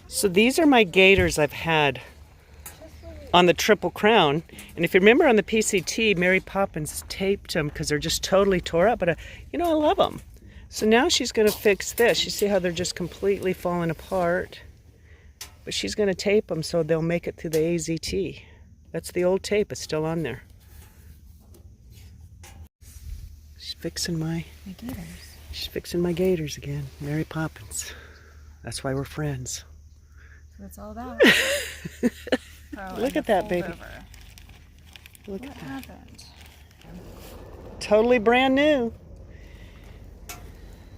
So these are my gaiters I've had on the Triple Crown. And if you remember on the PCT, Mary Poppins taped them because they're just totally tore up. But, you know, I love them. So now she's going to fix this. You see how they're just completely falling apart? But she's going to tape them so they'll make it through the AZT. That's the old tape. It's still on there. She's fixing my gaiters. She's fixing my gaiters again. Mary Poppins. That's why we're friends. That's all about. Look at that, baby. Look at that. Happened? Totally brand new.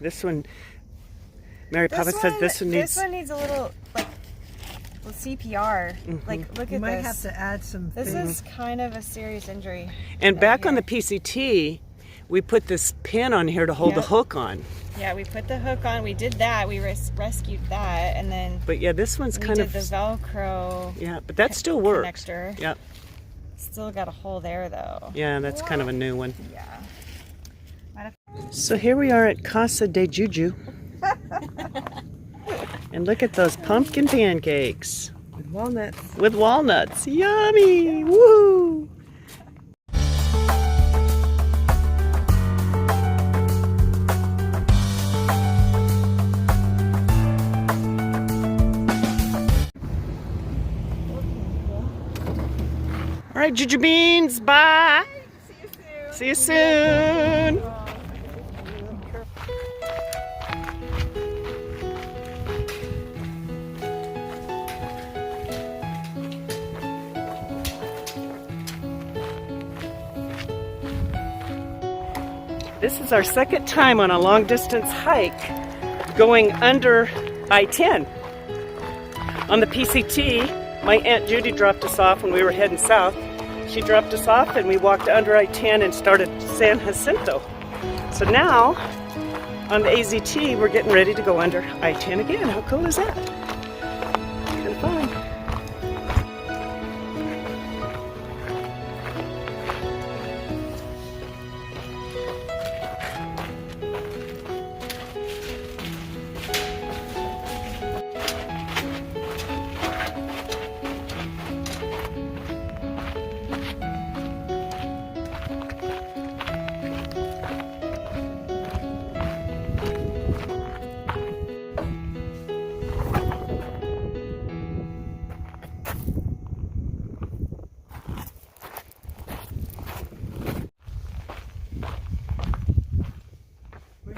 This one, Mary Poppins said this one needs... This one needs a little, like, CPR. Like, look at this. You might have to add some This is kind of a serious injury. And back on the PCT, we put this pin on here to hold the hook on. Yeah, we put the hook on. We did that. We rescued that, and then. But yeah, this one's kind of. We did the Velcro. Yeah, but that still works. Connector. Yep. Still got a hole there, though. Yeah, that's kind of a new one. Yeah. So here we are at Casa de Juju. And look at those pumpkin pancakes. With walnuts. With walnuts. Yummy! Woo! All right, Juju Beans, bye! See you soon! This is our second time on a long distance hike going under I-10. On the PCT, my Aunt Judy dropped us off when we were heading south. She dropped us off and we walked under I-10 and started San Jacinto. So now, on the AZT, we're getting ready to go under I-10 again. How cool is that? Kind of fun.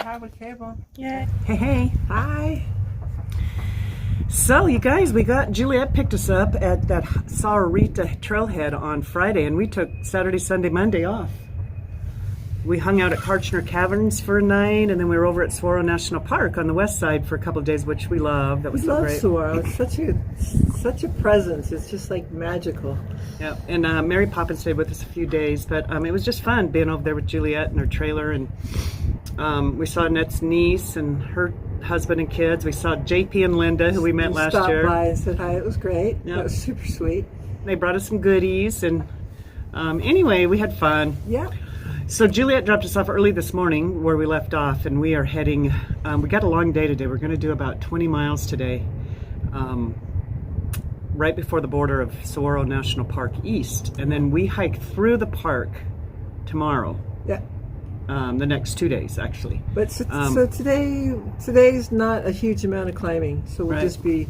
Have a cable. Yeah. Hey. Hi. So, you guys, Juliet picked us up at that Sahuarita trailhead on Friday, and we took Saturday, Sunday, Monday off. We hung out at Karchner Caverns for a night, and then we were over at Sahuarita National Park on the west side for a couple of days, which we loved. That was so great. Sahuarita. It's such a presence. It's just like magical. Yeah, and Mary Poppins stayed with us a few days, but it was just fun being over there with Juliet and her trailer, and we saw Annette's niece and her husband and kids. We saw JP and Linda, who we met last year. Stopped by and said hi. It was great. Yep. That was super sweet. They brought us some goodies, and anyway, we had fun. Yeah. So Juliet dropped us off early this morning where we left off, and we are heading, we got a long day today. We're going to do about 20 miles today, right before the border of Sahuarita National Park East. And then we hike through the park tomorrow. Yeah. The next 2 days, actually. But so today's not a huge amount of climbing, so we'll just be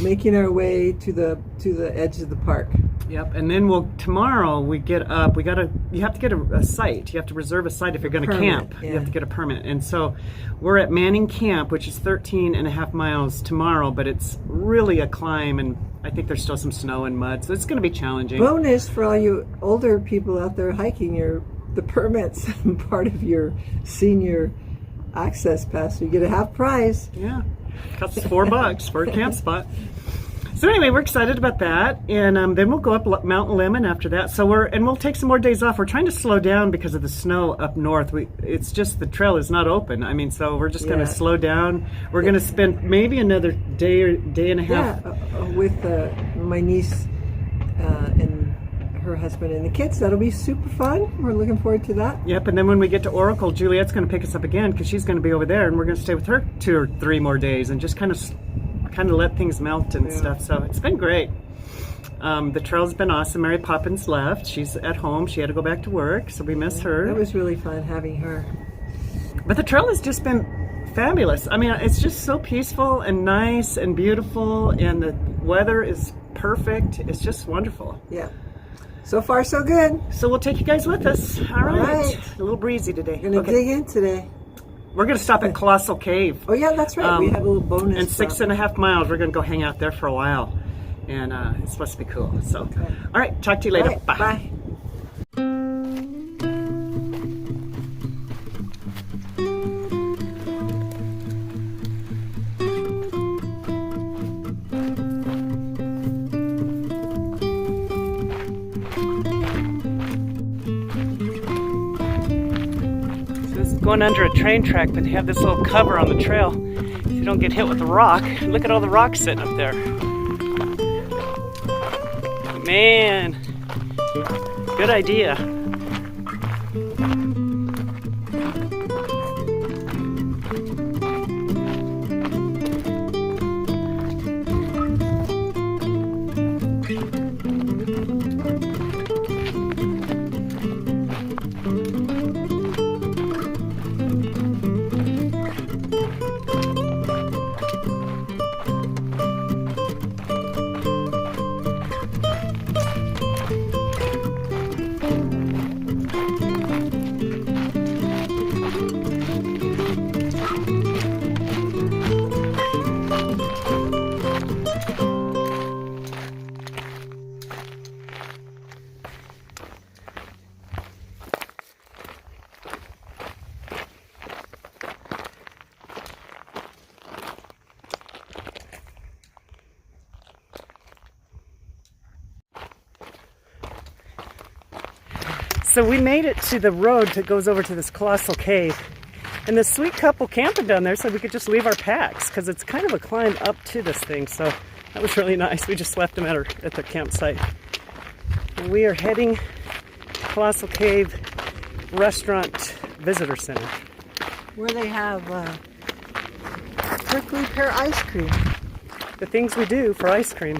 making our way to the edge of the park. Yep, and then tomorrow we get up. You have to get a site. You have to reserve a site if you're going to camp. Yeah. You have to get a permit. And so we're at Manning Camp, which is 13.5 miles tomorrow, but it's really a climb, and I think there's still some snow and mud, so it's going to be challenging. Bonus for all you older people out there hiking, the permit's part of your senior access pass. You get a half price. Yeah, costs $4 for a camp spot. So anyway, we're excited about that, and then we'll go up Mount Lemmon after that. So we'll take some more days off. We're trying to slow down because of the snow up north. It's just the trail is not open. So we're just going to slow down. We're going to spend maybe another day or day and a half. Yeah, with my niece and her husband and the kids. That'll be super fun. We're looking forward to that. Yep, and then when we get to Oracle, Juliet's going to pick us up again because she's going to be over there, and we're going to stay with her 2 or 3 more days and just kind of kind of let things melt and stuff. So it's been great. The trail's been awesome. Mary Poppins left. She's at home. She had to go back to work, so we miss her. It was really fun having her. But the trail has just been fabulous. I mean, it's just so peaceful and nice and beautiful, and the weather is perfect. It's just wonderful. Yeah. So far, so good. So we'll take you guys with us. All right. A little breezy today. We're going to dig in today. We're going to stop at Colossal Cave. Oh, yeah, that's right. We have a little bonus. And 6.5 miles. We're going to go hang out there for a while. And it's supposed to be cool. So, all right. Talk to you later. Right, bye. Bye. Going under a train track, but they have this little cover on the trail so you don't get hit with a rock. Look at all the rocks sitting up there. Man, good idea. So we made it to the road that goes over to this colossal cave. And this sweet couple camping down there said we could just leave our packs because it's kind of a climb up to this thing. So that was really nice. We just left them at the campsite. And we are heading to Colossal Cave Restaurant Visitor Center. Where they have prickly pear ice cream. The things we do for ice cream.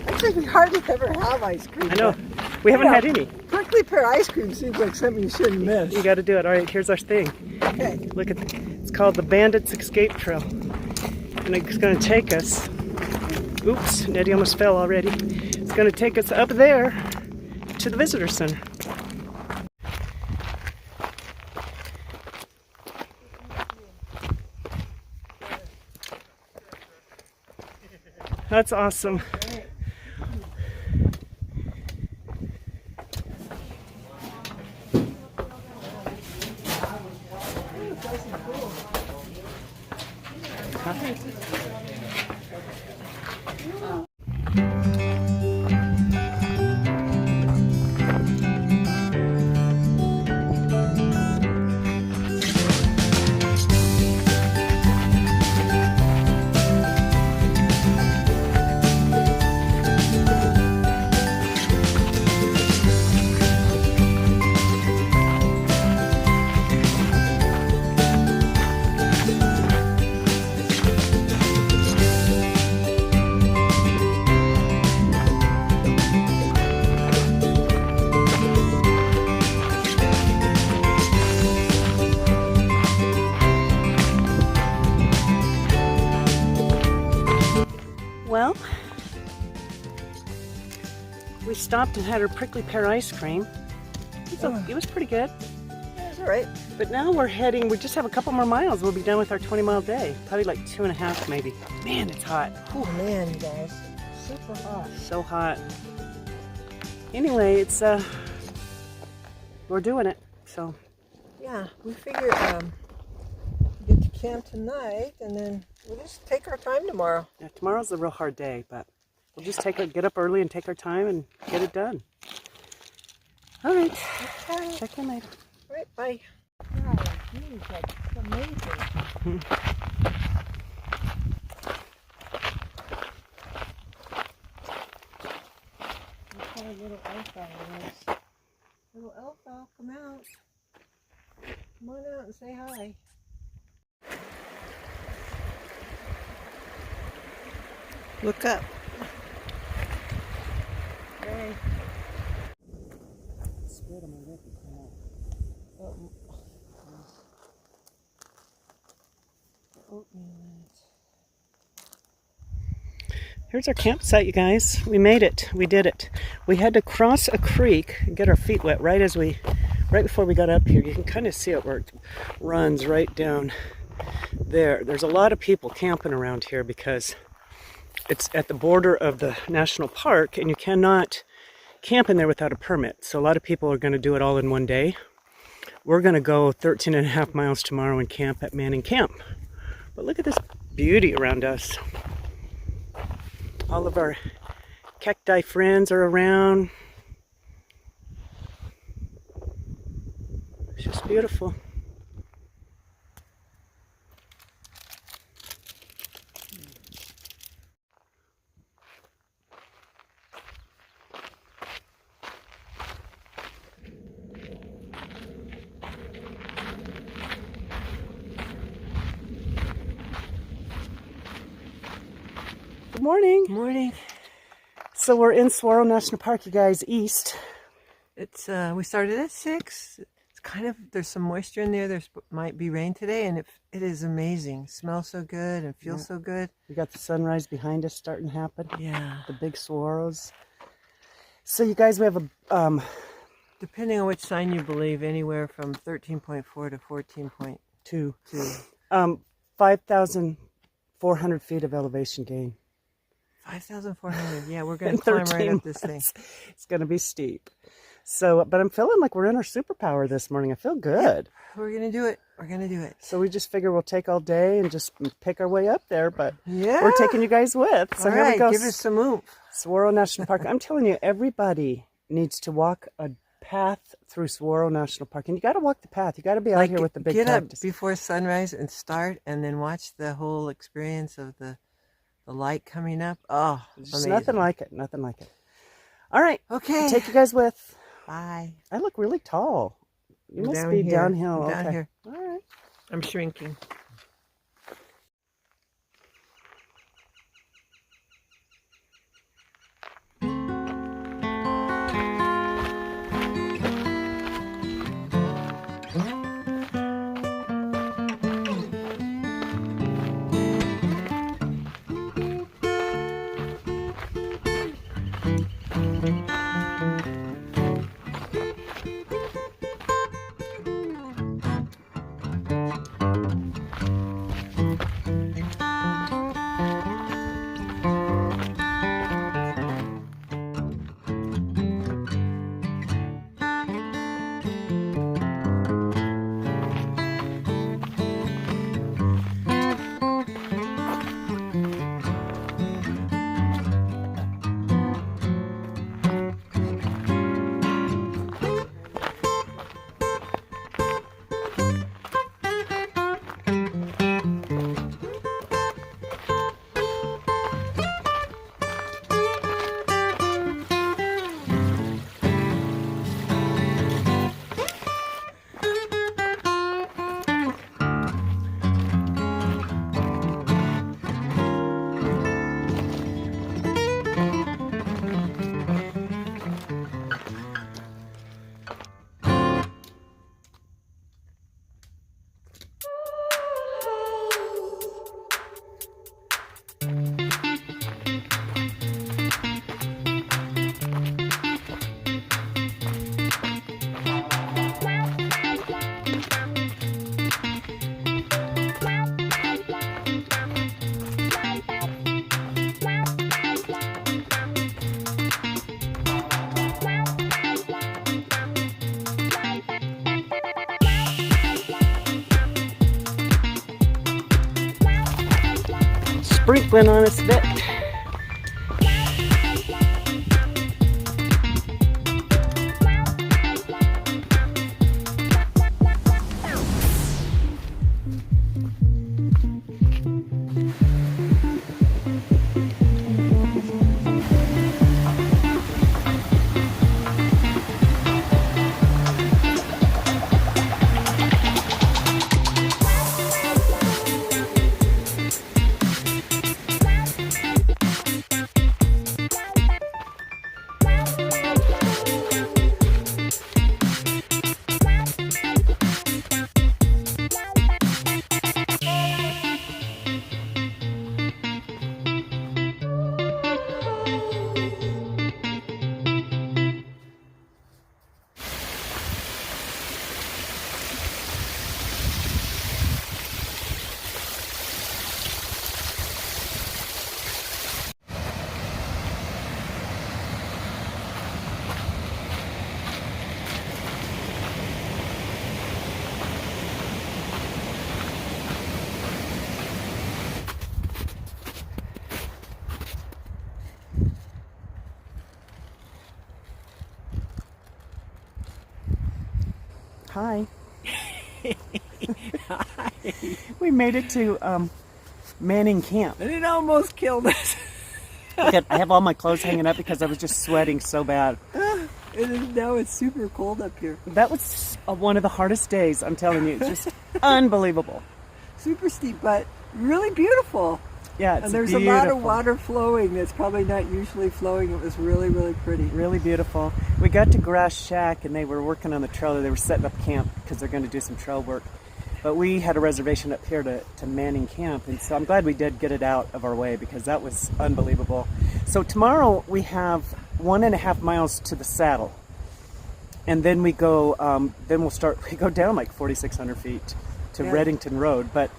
Actually, we hardly ever have ice cream. I know. We haven't had any. Prickly pear ice cream seems like something you shouldn't miss. You got to do it. All right, here's our thing. Okay. Look at it's called the Bandits Escape Trail. And it's going to take us, oops, Nettie almost fell already. It's going to take us up there to the visitor center. That's awesome. Well, we stopped and had our prickly pear ice cream. It was pretty good. Yeah, it's all right. But now we're heading, we just have a couple more miles. We'll be done with our 20-mile day. Probably like 2.5 maybe. Man, it's hot. Oh man, you guys. Super hot. So hot. Anyway, it's, we're doing it, so. Yeah, we figure get to camp tonight and then we'll just take our time tomorrow. Yeah, tomorrow's a real hard day, but we'll just get up early and take our time and get it done. All right. Okay. Check in later. All right, bye. God, geez, that's amazing. Look how little elf owl is. Little elf owl, come out. Come on out and say hi. Look up. Okay. Here's our campsite, you guys. We made it. We did it. We had to cross a creek and get our feet wet right before we got up here. You can kind of see it where it runs right down there. There's a lot of people camping around here because it's at the border of the national park and you cannot camp in there without a permit. So a lot of people are going to do it all in one day. We're going to go 13.5 miles tomorrow and camp at Manning Camp. But look at this beauty around us. All of our cacti friends are around. It's just beautiful. Good morning. Morning. So we're in Sahuarita National Park, you guys, east. It's we started at 6. It's kind of, there's some moisture in there. There's might be rain today, and it is amazing. Smells so good and feels so good. We got the sunrise behind us starting to happen. Yeah. The big saguaros. So you guys, we have a Depending on which sign you believe, anywhere from 13.4 to 14.2. 5,400 feet of elevation gain. 5,400. Yeah, we're going to climb right up this thing. It's going to be steep. So, but I'm feeling like we're in our superpower this morning. I feel good. Yeah, we're going to do it. We're going to do it. So we just figure we'll take all day and just pick our way up there. But yeah, we're taking you guys with. So all here right, we go. Give us some oomph. Sahuarita National Park. I'm telling you, everybody needs to walk a path through Sahuarita National Park. And you got to walk the path. You got to be out here with the big Get cactus. up before sunrise and start, and then watch the whole experience of the light coming up. Oh, There's amazing. nothing like it. Nothing like it. All right. Okay. Take you guys with. Bye. I look really tall. You must Down be here. downhill. I'm down Okay. here. All right. I'm shrinking. Sprinkling on us a bit. Hi. We made it to Manning Camp. And it almost killed us. I have all my clothes hanging up because I was just sweating so bad. Now it's super cold up here. That was one of the hardest days, I'm telling you. It's just unbelievable. Super steep, but really beautiful. Yeah, it's and there's beautiful. a lot of water flowing that's probably not usually flowing. It was really, really pretty. Really beautiful. We got to Grass Shack and they were working on the trail. They were setting up camp because they're going to do some trail work. But we had a reservation up here to Manning Camp, and so I'm glad we did get it out of our way because that was unbelievable. So tomorrow we have 1.5 miles to the saddle, and then we go. Then we go down like 4,600 feet to Reddington Road. But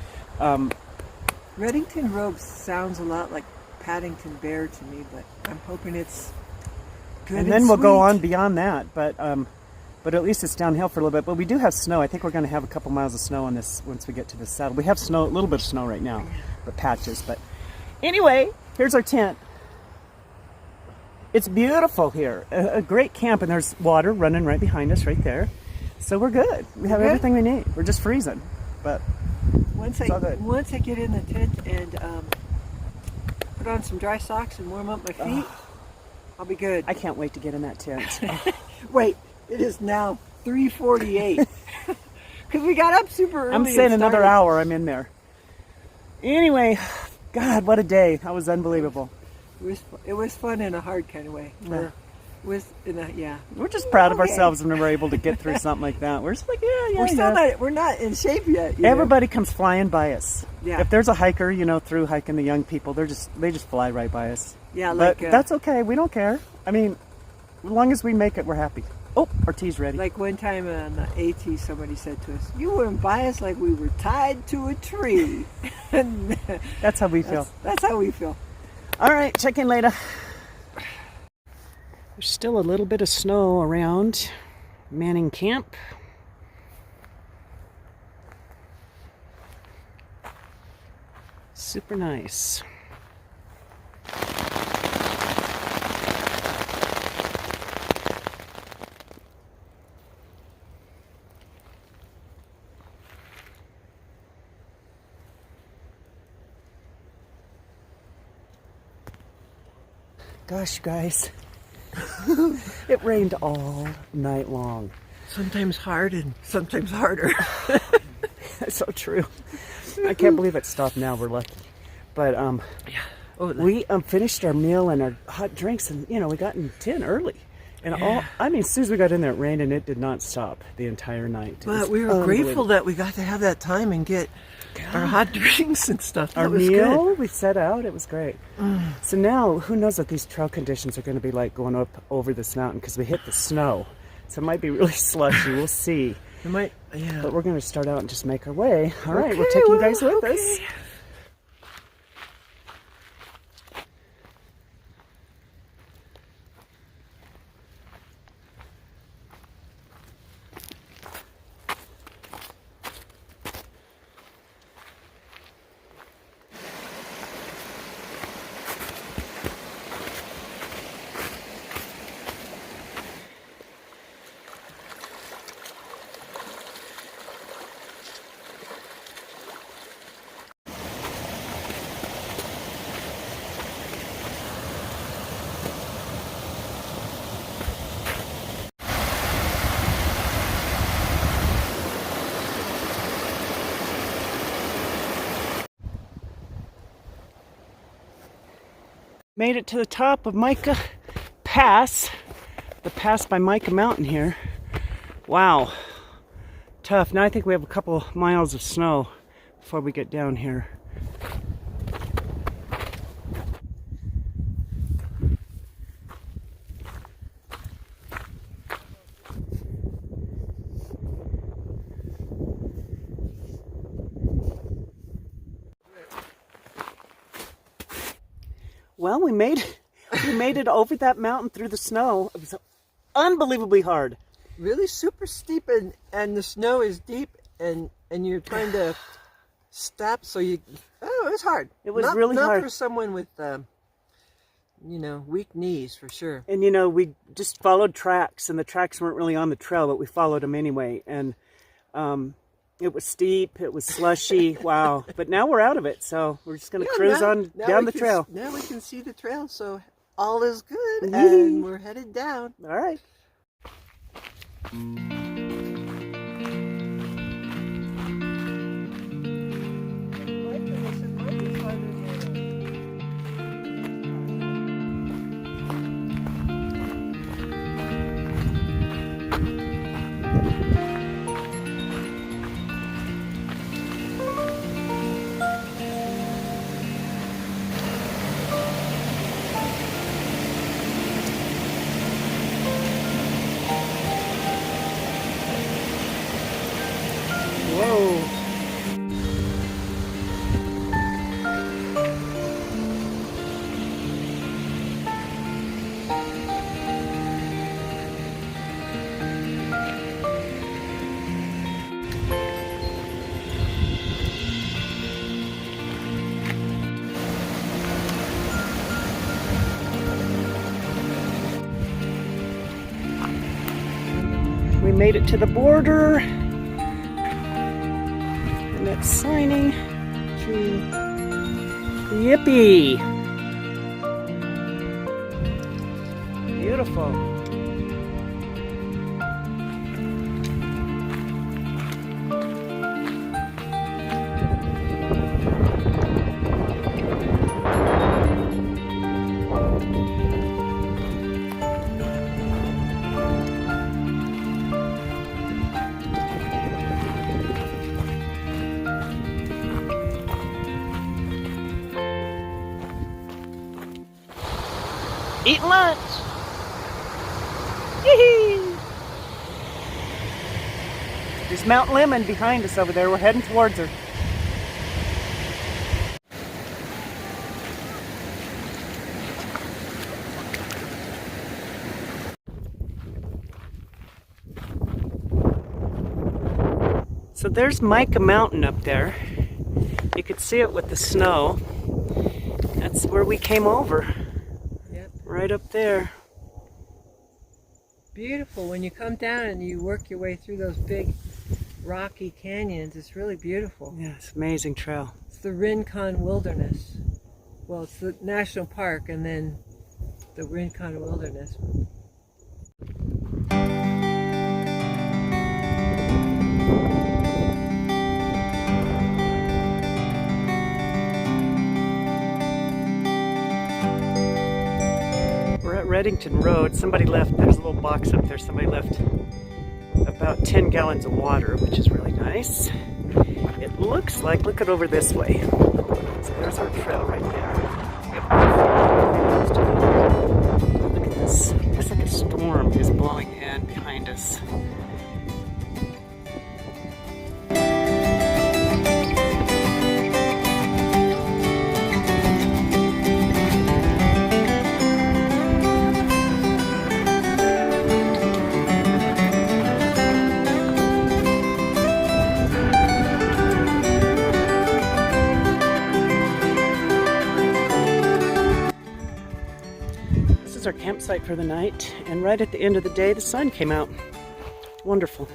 Reddington Road sounds a lot like Paddington Bear to me, but I'm hoping it's good. And then we'll go on beyond that, but at least it's downhill for a little bit. But we do have snow. I think we're going to have a couple miles of snow on this once we get to the saddle. We have snow, a little bit of snow right now, but patches. But anyway, here's our tent. It's beautiful here. A great camp, and there's water running right behind us right there. So we're good. We have everything we need. We're just freezing, but once I get in the tent and put on some dry socks and warm up my feet, I'll be good. I can't wait to get in that tent. Wait. It is now 3:48 because we got up super early. I'm saying another hour I'm in there. Anyway, God, what a day. That was unbelievable. It was fun in a hard kind of way. Yeah. We're just proud of ourselves when we're able to get through something like that. We're just like, we're not in shape yet. Everybody comes flying by us. Yeah. If there's a hiker, through hiking the young people, they just fly right by us. Yeah, but that's okay. We don't care. I mean, as long as we make it, we're happy. Oh, our tea's ready. Like one time on the AT, somebody said to us, "You went by us like we were tied to a tree." That's how we feel. That's how we feel. All right, check in later. There's still a little bit of snow around Manning Camp. Super nice. Gosh, guys, it rained all night long. Sometimes hard and sometimes harder. That's so true. I can't believe it stopped now. We're lucky. But we finished our meal and our hot drinks, and we got in tent early. And as soon as we got in there, it rained, and it did not stop the entire night. But we were grateful that we got to have that time and get our hot drinks and stuff. Our meal, we set out. It was great. So now, who knows what these trail conditions are going to be like going up over this mountain, because we hit the snow. So it might be really slushy. We'll see. It might, yeah. But we're going to start out and just make our way. All right, we'll take you guys with us. Made it to the top of Micah Pass, the pass by Micah Mountain here. Wow, tough. Now I think we have a couple miles of snow before we get down here. Well, we made it over that mountain through the snow. It was unbelievably hard. Really super steep, and the snow is deep, and you're trying to stop, so it was hard. It was really hard. Not for someone with, weak knees, for sure. And, we just followed tracks, and the tracks weren't really on the trail, but we followed them anyway. And It was steep, it was slushy, wow. But now we're out of it, so we're just going to cruise on down the trail. Now we can see the trail, so all is good, and we're headed down. All right. Whoa. We made it to the border. And that's signing. Yippee! Beautiful. Eat lunch! Yee-hee! There's Mount Lemmon behind us over there. We're heading towards her. So there's Micah Mountain up there. You could see it with the snow. That's where we came over. Right up there. Beautiful. When you come down and you work your way through those big rocky canyons, it's really beautiful. Yeah, it's an amazing trail. It's the Rincon Wilderness. Well, it's the national park and then the Rincon Wilderness. Reddington Road, somebody left, there's a little box up there, somebody left about 10 gallons of water, which is really nice. It looks like, look it over this way. So there's our trail right there. Look at this, looks like a storm is blowing in behind us. Our campsite for the night, and right at the end of the day the sun came out. Wonderful.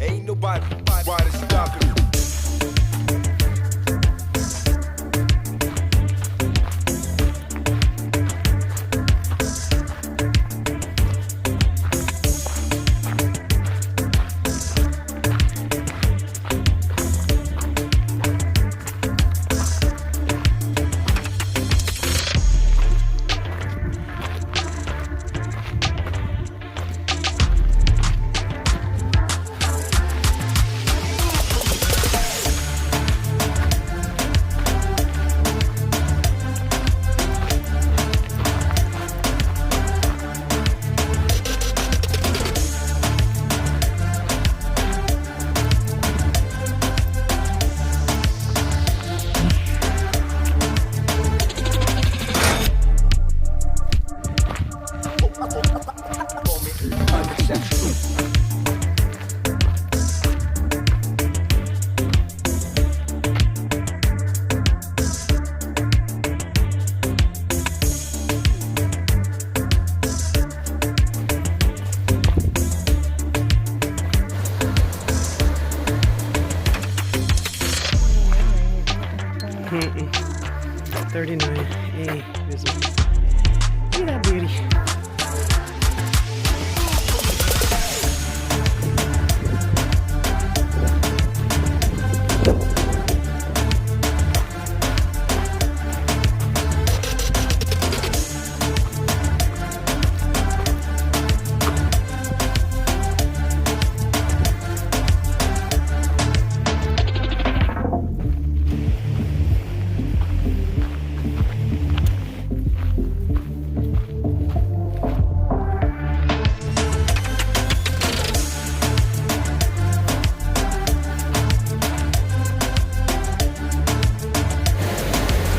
Ain't nobody stopping me. 39A visible. Look at that beauty.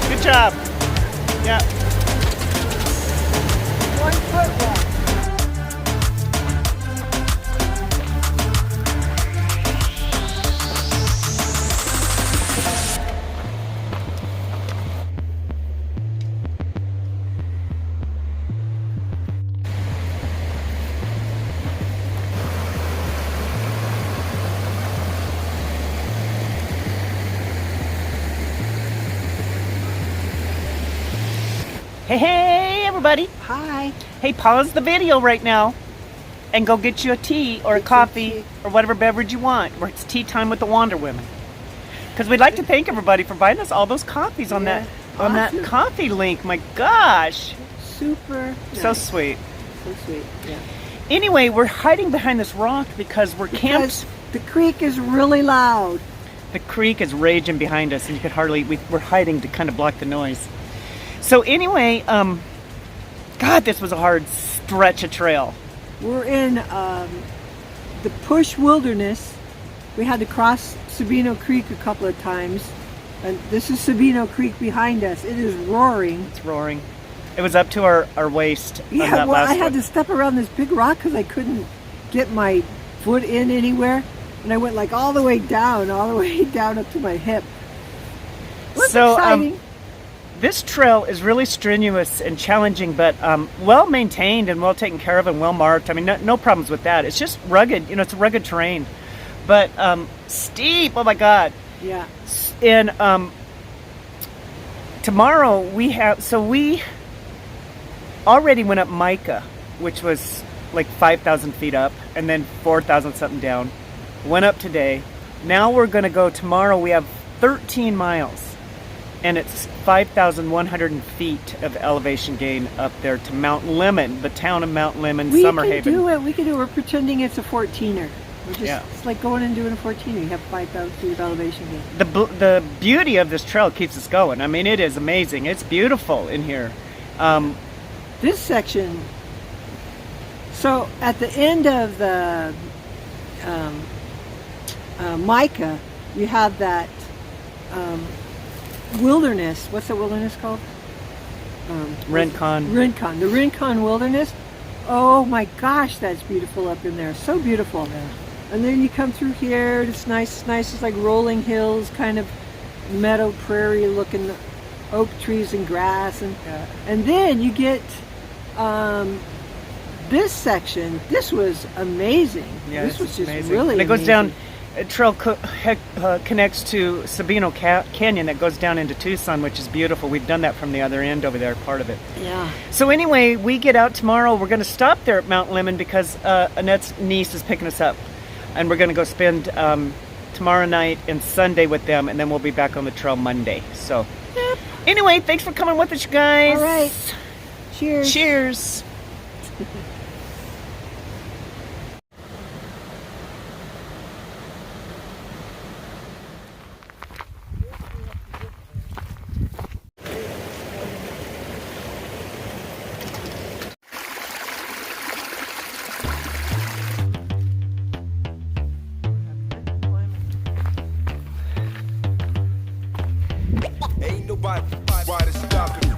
Good job. Yeah. 1 foot walk. Hey, everybody. Hi. Hey, pause the video right now and go get you a tea or a coffee or whatever beverage you want. Where it's tea time with the Wander Women. Because we'd like to thank everybody for buying us all those coffees on that coffee link. My gosh. Super So nice. sweet. So sweet. Yeah. Anyway, we're hiding behind this rock because we're camped. Because the creek is really loud. The creek is raging behind us and you could hardly, we're hiding to kind of block the noise. So anyway, God, this was a hard stretch of trail. We're in the Push Wilderness. We had to cross Sabino Creek a couple of times. And this is Sabino Creek behind us. It is roaring. It's roaring. It was up to our waist. On Yeah, that well, last I had one. to step around this big rock because I couldn't get my foot in anywhere. And I went like all the way down up to my hip. It was So, exciting. This trail is really strenuous and challenging, but well maintained and well taken care of and well marked. I mean, no problems with that. It's just rugged, it's a rugged terrain, but steep. Oh my God! Yeah. And tomorrow we already went up Micah, which was like 5,000 feet up, and then 4,000 something down. Went up today. Now we're going to go tomorrow. We have 13 miles. And it's 5,100 feet of elevation gain up there to Mount Lemmon, the town of Mount Lemmon, Summer Haven. We can do it. We're pretending it's a 14er. We're just, Yeah. It's like going and doing a 14er. You have 5,000 feet of elevation gain. The beauty of this trail keeps us going. I mean, it is amazing. It's beautiful in here. This section, so at the end of the Micah, you have that wilderness. What's the wilderness called? Rincon. Rincon. The Rincon Wilderness. Oh my gosh, that's beautiful up in there. So beautiful. Yeah. And then you come through here. It's nice. It's like rolling hills, kind of meadow prairie looking, oak trees and grass, and then you get this section. This was amazing. Yeah, this was just amazing. really And it goes amazing. down. A trail connects to Sabino Canyon that goes down into Tucson, which is beautiful. We've done that from the other end over there, part of it. Yeah. So anyway, we get out tomorrow. We're going to stop there at Mount Lemmon because Annette's niece is picking us up. And we're going to go spend tomorrow night and Sunday with them, and then we'll be back on the trail Monday. So anyway, thanks for coming with us, you guys. All right. Cheers. Cheers. Ain't nobody stopping me.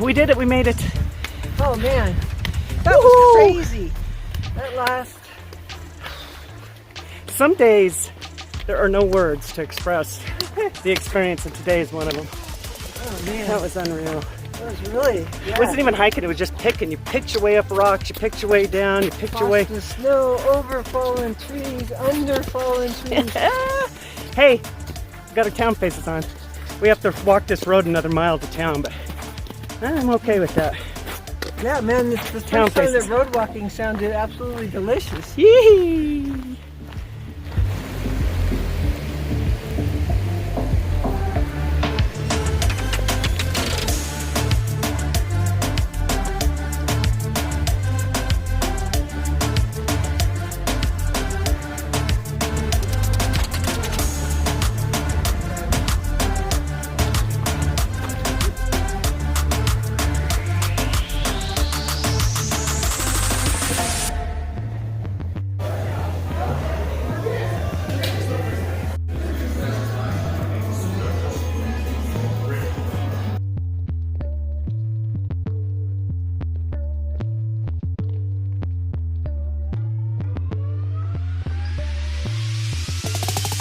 we did it. We made it. Oh man, that Woohoo! was crazy. That last. Some days there are no words to express the experience, and today is one of them. Oh man, That was unreal. that was really. Yeah. It wasn't even hiking, it was just picking. You picked your way up rocks, you picked your way down, you picked your way. Across the snow, over fallen trees, under fallen trees. Hey, we got our town faces on. We have to walk this road another mile to town, but I'm okay with that. Yeah, man, it's the Town first time faces. that road walking sounded absolutely delicious. Yee!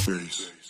Peace.